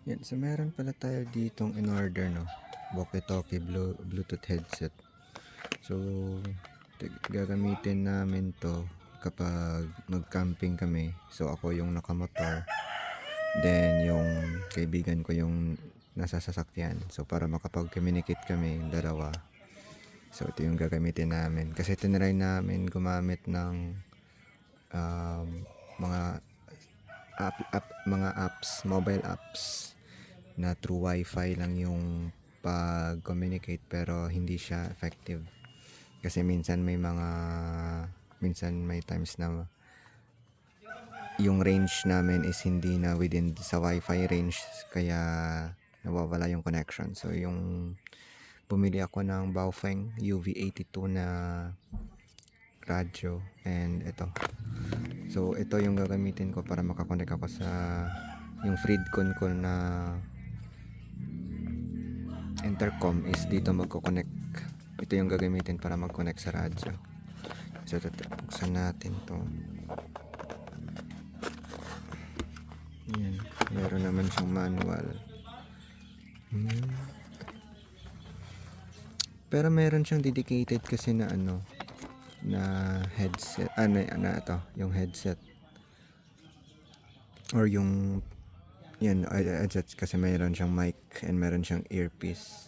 Yan, so meron pala tayo ditong in order, no? Walkie-talkie Bluetooth headset. So, gagamitin namin to kapag mag-camping kami. So, ako yung nakamotor. Then, yung kaibigan ko yung nasa sasakyan. So, para makapag-communicate kami, dalawa. So, ito yung gagamitin namin. Kasi tinry namin gumamit ng mga mga apps, mobile apps na through wifi lang yung pag-communicate pero hindi siya effective. Kasi minsan may times na yung range namin is hindi na within sa wifi range kaya nawawala yung connection. So yung bumili ako ng Baofeng UV82 na radyo and ito. So ito yung gagamitin ko para makakonect ako sa yung Freedcon ko na intercom is dito magko-connect. Ito yung gagamitin para mag-connect sa radyo. So buksan natin to. Yan, meron naman siyang manual. Pero meron siyang dedicated kasi na na headset. Ito, yung headset or yung yan headset kasi meron siyang mic and meron siyang earpiece.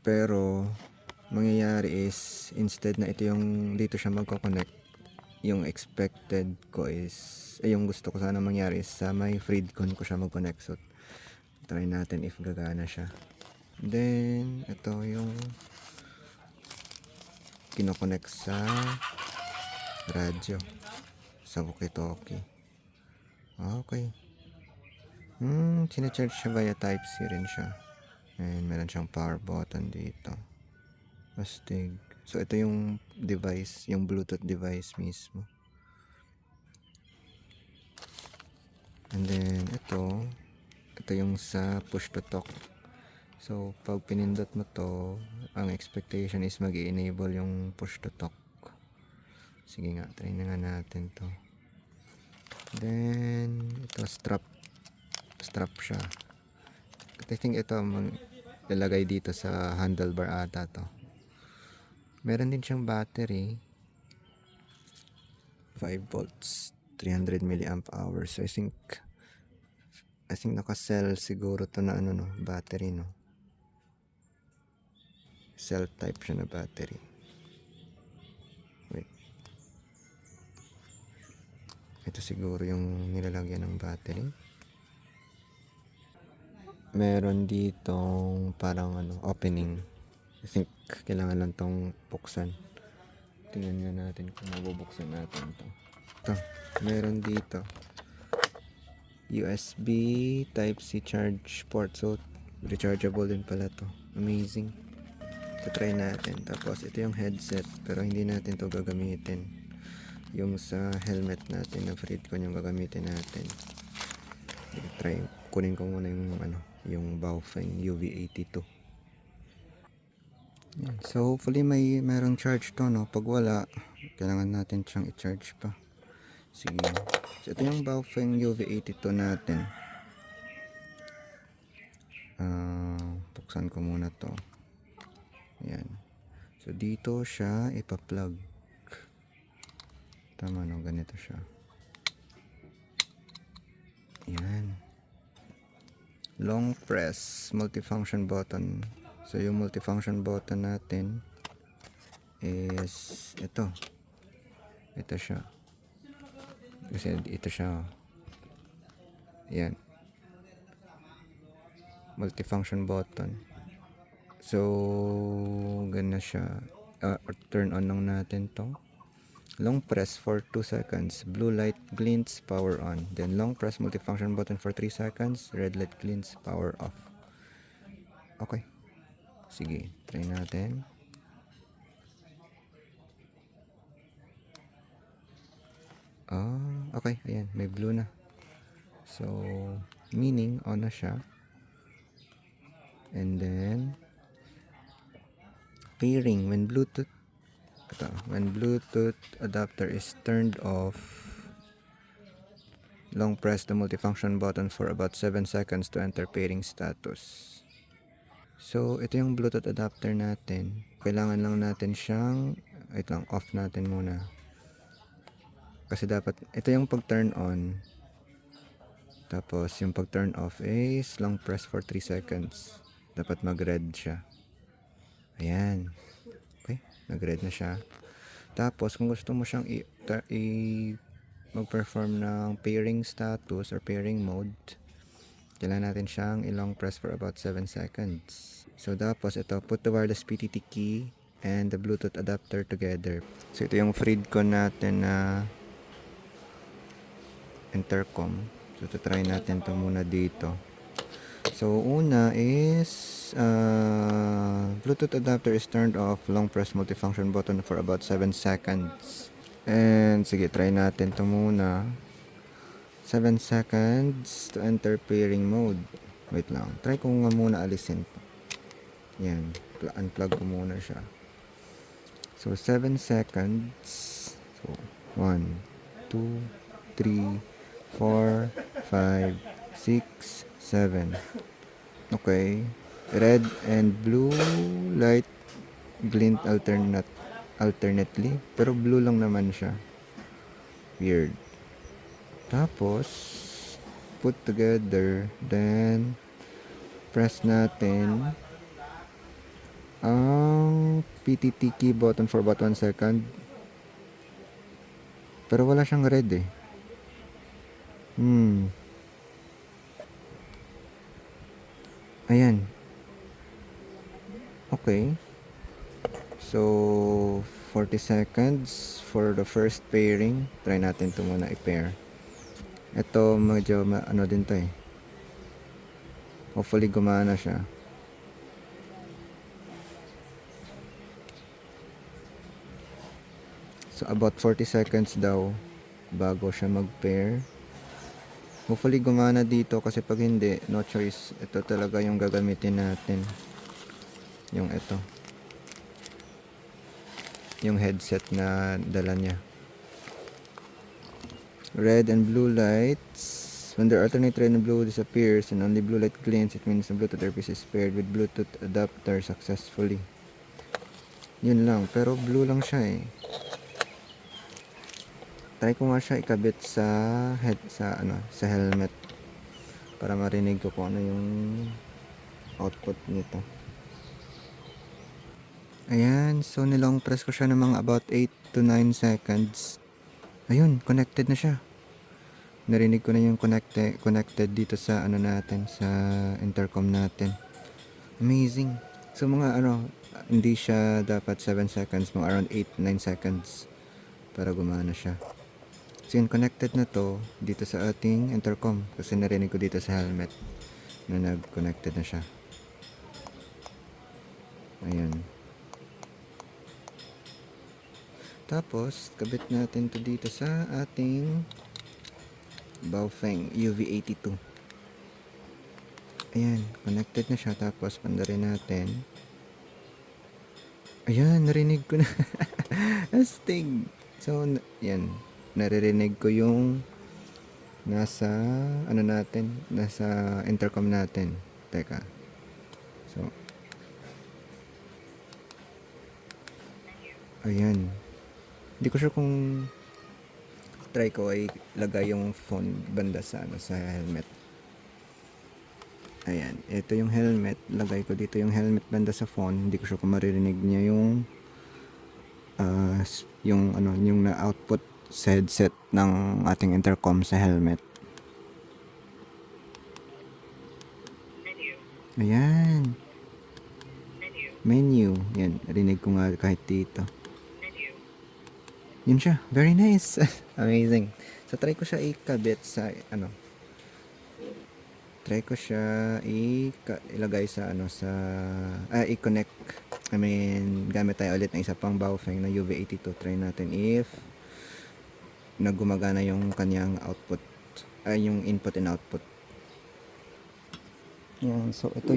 Pero mangyayari is instead na ito yung dito siya magko-connect, yung expected ko is yung gusto ko sana mangyari is sa may Freedcon ko siya mag-connect. So try natin if gagana siya. Then ito yung kinoconnect sa radyo sa walkie-talkie. Okay. Sinacharge siya via Type-C rin siya. And meron siyang power button dito. Astig. So ito yung device, yung Bluetooth device mismo. And then ito yung sa push to talk. So pag pinindot mo to, ang expectation is mag-i-enable yung push to talk. Sige nga, try na nga natin to. Then ito strap siya. I think ito lalagay dito sa handlebar ata to. Meron din siyang battery 5 volts 300 milliamp hours. So I think naka-cell siguro to na battery, no? Cell type siya na battery. Wait. Ito siguro yung nilalagyan ng battery. Meron ditong parang opening. I think kailangan lang tong buksan. Tingnan nga natin kung mabubuksan natin to. Ito, meron dito USB Type-C charge port. So rechargeable din pala to. Amazing. So try natin. Tapos ito yung headset pero hindi natin to gagamitin. Yung sa helmet natin na Freedcon yung gagamitin natin. Try kunin ko muna yung Baofeng UV82. Yan. So hopefully merong charge to, no? Pag wala, kailangan natin siyang i-charge pa. Sige. So ito yung Baofeng UV82 natin. Buksan ko muna to. Yan. So dito siya ipa-plug. Tama, no? Ganito siya. Yan. Long press multifunction button. So yung multifunction button natin is ito siya kasi ito siya. Yan, multifunction button. So gana siya. Turn on lang natin to. Long press for 2 seconds, blue light glints, power on. Then long press multifunction button for 3 seconds, red light glints, power off. Okay, sige, try natin. Okay, ayan, may blue na. So meaning on na siya. And then pairing when Bluetooth adapter is turned off, Long press the multifunction button for about 7 seconds to enter pairing status. So, ito yung Bluetooth adapter natin. Kailangan lang natin siyang, wait lang, off natin muna. Kasi dapat, ito yung pag turn on. Tapos, yung pag turn off is long press for 3 seconds. Dapat mag-red siya. Ayan. Okay, nag-red na siya. Tapos, kung gusto mo siyang mag-perform ng pairing status or pairing mode, kailangan natin siyang i-long press for about 7 seconds. So, tapos ito, put the wireless PTT key and the Bluetooth adapter together. So, ito yung Freedcon natin na intercom. So, try natin to muna dito. So, una is Bluetooth adapter is turned off. Long press multifunction button for about 7 seconds. And, sige, try natin to muna. 7 seconds to enter pairing mode. Wait lang. Try ko nga muna alisin to. Yan. Unplug ko muna siya. So, 7 seconds. So, 1, 2, 3, 4, 5, 6, 7. Okay. Red and blue light glint alternately. Pero blue lang naman siya. Weird. Tapos, put together, then press natin ang PTT key button for about 1 second. Pero wala siyang red eh. Ayan. Okay. So, 40 seconds for the first pairing. Try natin ito muna i-pair. Ito medyo ano din to eh. Hopefully gumana siya. So about 40 seconds daw bago siya mag-pair. Hopefully gumana dito kasi pag hindi, no choice. Ito talaga yung gagamitin natin. Yung ito. Yung headset na dala niya. Red and blue lights. When the alternate red and blue disappears and only blue light glints, it means the Bluetooth earpiece is paired with Bluetooth adapter successfully. Yun lang, pero blue lang siya eh. Try ko nga siya ikabit sa sa helmet para marinig ko kung ano yung output nito. Ayan, so nilong press ko siya ng mga about 8 to 9 seconds. Ayun, connected na siya. Narinig ko na yung connected dito sa ano natin, sa intercom natin. Amazing. So mga hindi siya dapat 7 seconds, mga around 8-9 seconds para gumana siya. So yun, connected na to dito sa ating intercom kasi narinig ko dito sa helmet na nag-connected na siya. Ayan. Tapos, kabit natin to dito sa ating Baofeng UV82. Ayan, connected na siya. Tapos, pandarin natin. Ayan, narinig ko na. Astig. So, yan. Naririnig ko yung nasa, nasa intercom natin. Teka. So, ayan. Hindi ko sure kung try ko ay lagay yung phone banda sa sa helmet. Ayan, ito yung helmet. Lagay ko dito yung helmet banda sa phone. Hindi ko sure kung maririnig niya yung yung na output sa headset ng ating intercom sa helmet. Ayan. Menu. Yan, rinig ko nga kahit dito. Yun siya. Very nice. Amazing. So, try ko siya ikabit sa, try ko siya ilagay sa, i-connect. Gamit tayo ulit ng isa pang Baofeng na UV82. Try natin if nagumagana yung kanyang output. Yung input and output. Yan. So, ito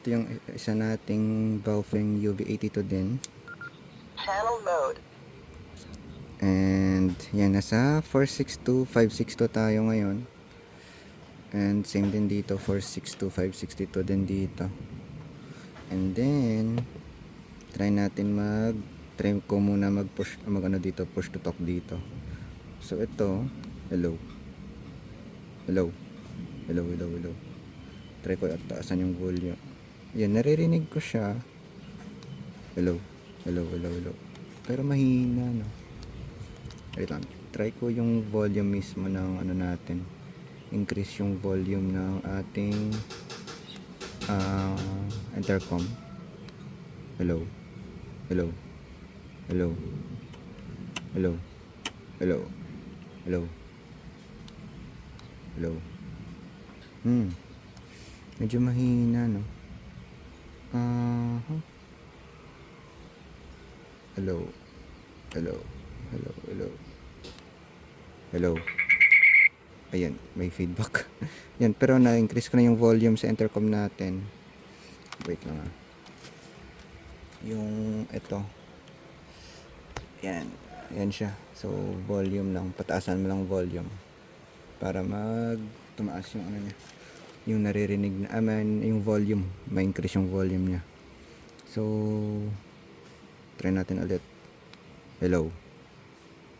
yung isa nating Baofeng UV82 din. Channel mode. And Yan, nasa 462, 562 tayo ngayon. And same din dito, 462, 562 din dito. And then, try ko muna mag-push, dito, push to talk dito. So, ito, hello. Hello. Hello, hello, hello. Try ko at taasan yung volume. Yan, naririnig ko siya. Hello. Hello, hello, hello. Pero mahina, no? Wait lang. Try ko yung volume mismo ng ano natin. Increase yung volume ng ating intercom. Hello. Hello. Hello. Hello. Hello. Hello. Hello. Medyo mahina, no? Hello. Hello. Hello. Hello. Hello. Ayan, may feedback. Yan, pero na-increase ko na yung volume sa intercom natin. Wait lang ah. Yung ito. Yan. Ayan siya. So, volume lang. Pataasan mo lang volume. Para tumaas yung ano niya. Yung naririnig na, yung volume. Ma-increase yung volume niya. So, try natin ulit. Hello.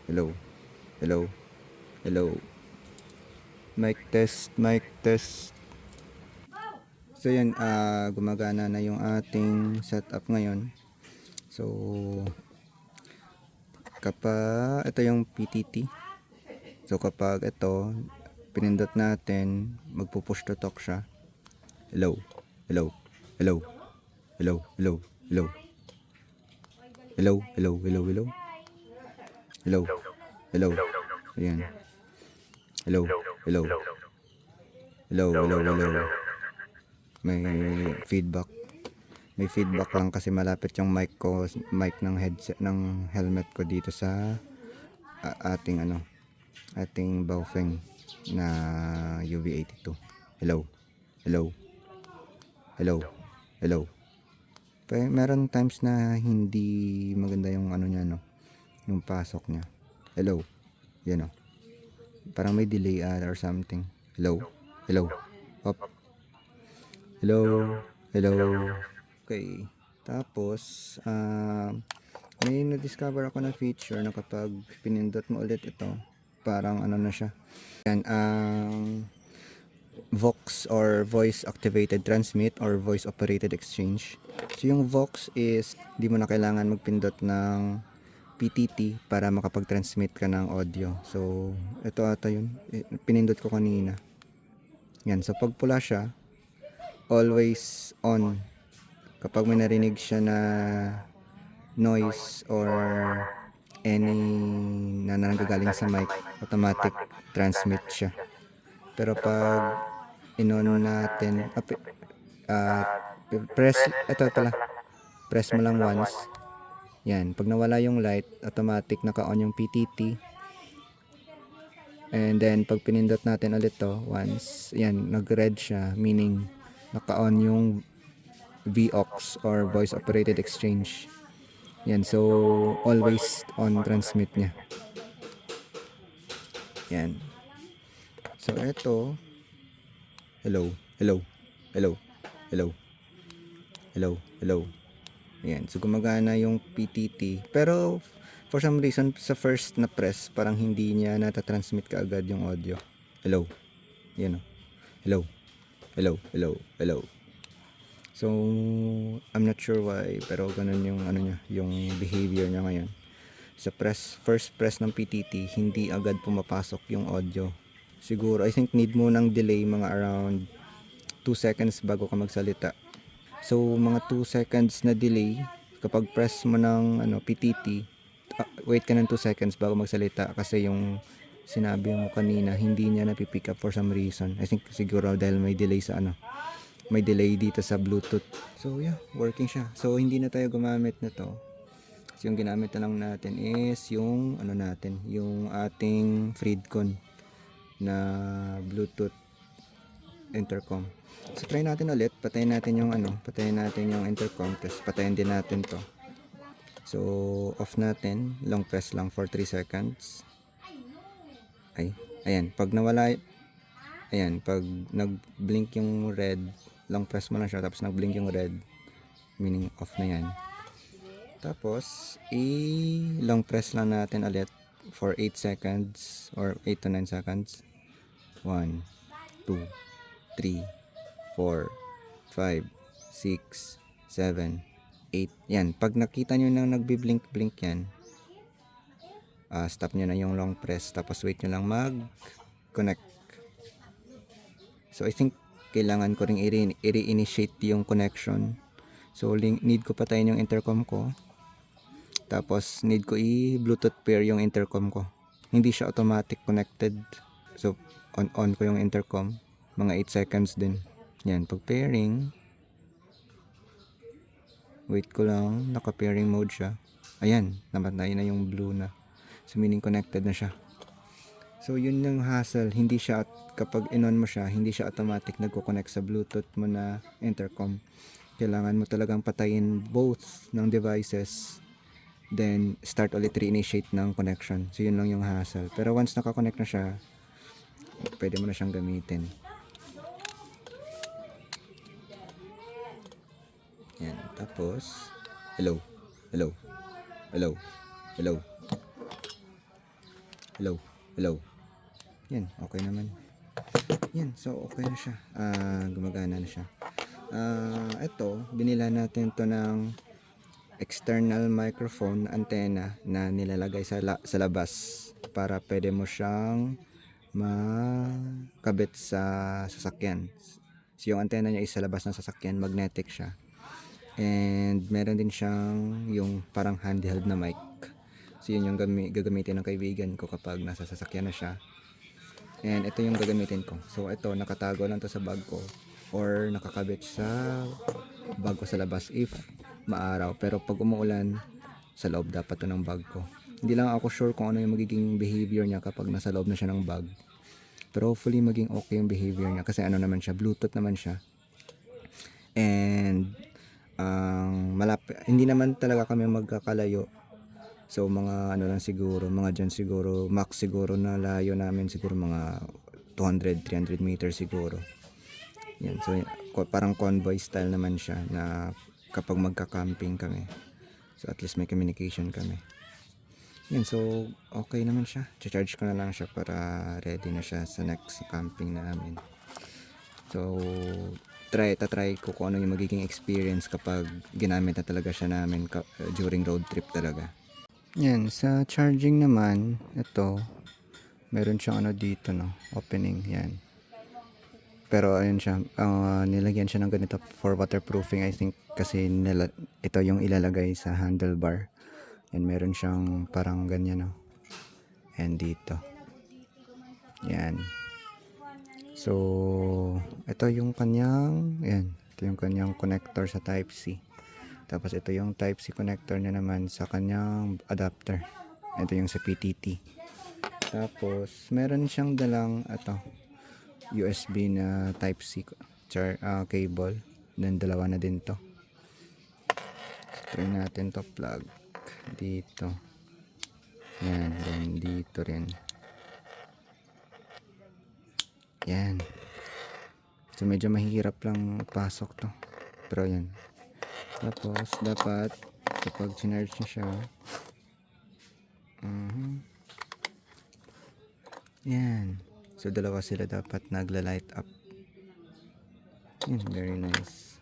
Hello. Hello. Hello. Mic test, mic test. So yan, gumagana na yung ating setup ngayon. So kapag ito yung PTT. So kapag ito pinindot natin, magpo-push to talk siya. Hello. Hello. Hello. Hello. Hello. Hello. Hello. Hello. Hello. Hello. Hello. Hello. Ayan. Hello. Hello. Hello. Hello. Hello. May feedback. May feedback lang kasi malapit yung mic ng headset ng helmet ko dito sa ating Baofeng na UV82. Hello. Hello. Hello. Hello. Pero meron times na hindi maganda yung niya, no? Yung pasok niya. Hello. Yan, no? Parang may delay or something. Hello. Hello. Up. Hello. Hello. Okay. Tapos, may na-discover ako na feature na kapag pinindot mo ulit ito, parang na siya. Yan, Vox or Voice Activated Transmit or Voice Operated Exchange. So, yung Vox is, di mo na kailangan magpindot ng PTT para makapag-transmit ka ng audio. So, ito ata yun. Pinindot ko kanina. Yan. So, pag pula siya, always on. Kapag may narinig siya na noise or any na nanggagaling sa mic, automatic transmit siya. Pero pag in-on natin, press mo lang once. Yan, pag nawala yung light, automatic naka-on yung PTT. And then pag pinindot natin ulit to once, yan, nag-red siya, meaning naka-on yung VOX or Voice Operated Exchange. Yan, so always on transmit niya. Yan. So ito, hello, hello, hello, hello, hello, hello. Yan, so gumagana yung PTT. Pero for some reason sa first na press, parang hindi niya natatransmit kaagad yung audio. Hello. Yan o. Hello. Hello, hello, hello. So, I'm not sure why, pero ganun yung niya, yung behavior niya ngayon. Sa first press ng PTT, hindi agad pumapasok yung audio. Siguro, I think need mo ng delay mga around 2 seconds bago ka magsalita. So, mga 2 seconds na delay, kapag press mo ng PTT, wait ka ng 2 seconds bago magsalita kasi yung sinabi mo kanina, hindi niya napipick up for some reason. I think siguro dahil may delay sa may delay dito sa Bluetooth. So yeah, working siya. So hindi na tayo gumamit na to. So yung ginamit na lang natin is yung natin, yung ating Freedcon na Bluetooth intercom. So try natin ulit, patayin natin yung intercom, tapos patayin din natin to. So off natin, long press lang for 3 seconds. Ay, ayan. Pag nawala, ayan. Pag nag-blink yung red, long press mo lang siya, tapos nag-blink yung red, meaning off na yan. Tapos, long press lang natin ulit for 8 seconds or 8 to 9 seconds. 1, 2, 3, 4, 5, 6, 7, 8. Yan. Pag nakita nyo na nagbi-blink-blink yan, stop nyo na yung long press. Tapos wait nyo lang mag-connect. So, I think kailangan ko rin i-reinitiate yung connection. So, need ko patayin yung intercom ko. Tapos, need ko i-Bluetooth pair yung intercom ko. Hindi siya automatic connected. So, on ko yung intercom. Mga 8 seconds din. Yan, pag pairing, wait ko lang, naka-pairing mode siya. Ayan, namatay na yung blue na. So, meaning connected na siya. So, yun yung hassle. Hindi siya, kapag in-on mo siya, hindi siya automatic nagko-connect sa Bluetooth mo na intercom. Kailangan mo talagang patayin both ng devices. Then, start ulit reinitiate ng connection. So, yun lang yung hassle. Pero once naka-connect na siya, pwede mo na siyang gamitin. Yan. Tapos, hello. Hello. Hello. Hello. Hello. Hello. Yan. Okay naman. Yan. So, okay na siya. Gumagana na siya. Ito, binila natin to ng external microphone antenna na nilalagay sa labas para pwede mo siyang makabit sa sasakyan. So, yung antenna niya is sa labas ng sasakyan, magnetic siya. And meron din siyang yung parang handheld na mic. So, yun yung gagamitin ng kaibigan ko kapag nasa sasakyan na siya. And ito yung gagamitin ko. So, ito, nakatago lang to sa bag ko or nakakabit sa bag ko sa labas if maaraw. Pero pag umuulan, sa loob dapat to ng bag ko. Hindi lang ako sure kung ano yung magiging behavior niya kapag nasa loob na siya ng bag. Pero hopefully maging okay yung behavior niya kasi ano naman siya, Bluetooth naman siya. And hindi naman talaga kami magkakalayo. So mga ano lang siguro, mga dyan siguro, max siguro na layo namin siguro mga 200-300 meters siguro. Yan, so parang convoy style naman siya na kapag magka-camping kami. So at least may communication kami. Yan, so okay naman siya. Charge ko na lang siya para ready na siya sa next camping namin. So tatry ko kung ano yung magiging experience kapag ginamit na talaga siya namin during road trip talaga. Yan, sa charging naman, ito, meron siyang ano dito, no, opening, yan. Pero ayun siya, nilagyan siya ng ganito for waterproofing, I think, kasi ito yung ilalagay sa handlebar. And meron siyang parang ganyan, no. And dito. Yan. So, ito yung kanyang, yan, ito yung kanyang connector sa Type-C. Tapos ito yung Type-C connector niya naman sa kanyang adapter. Ito yung sa PTT. Tapos meron siyang dalang USB na Type-C cable. Then dalawa na din to. So, try natin to plug dito. Yan, then dito rin. Yan. So medyo mahirap lang pasok to. Pero yan. Tapos, dapat kapag charge nyo siya, yan. So, dalawa sila dapat nagla-light up. Yan, very nice.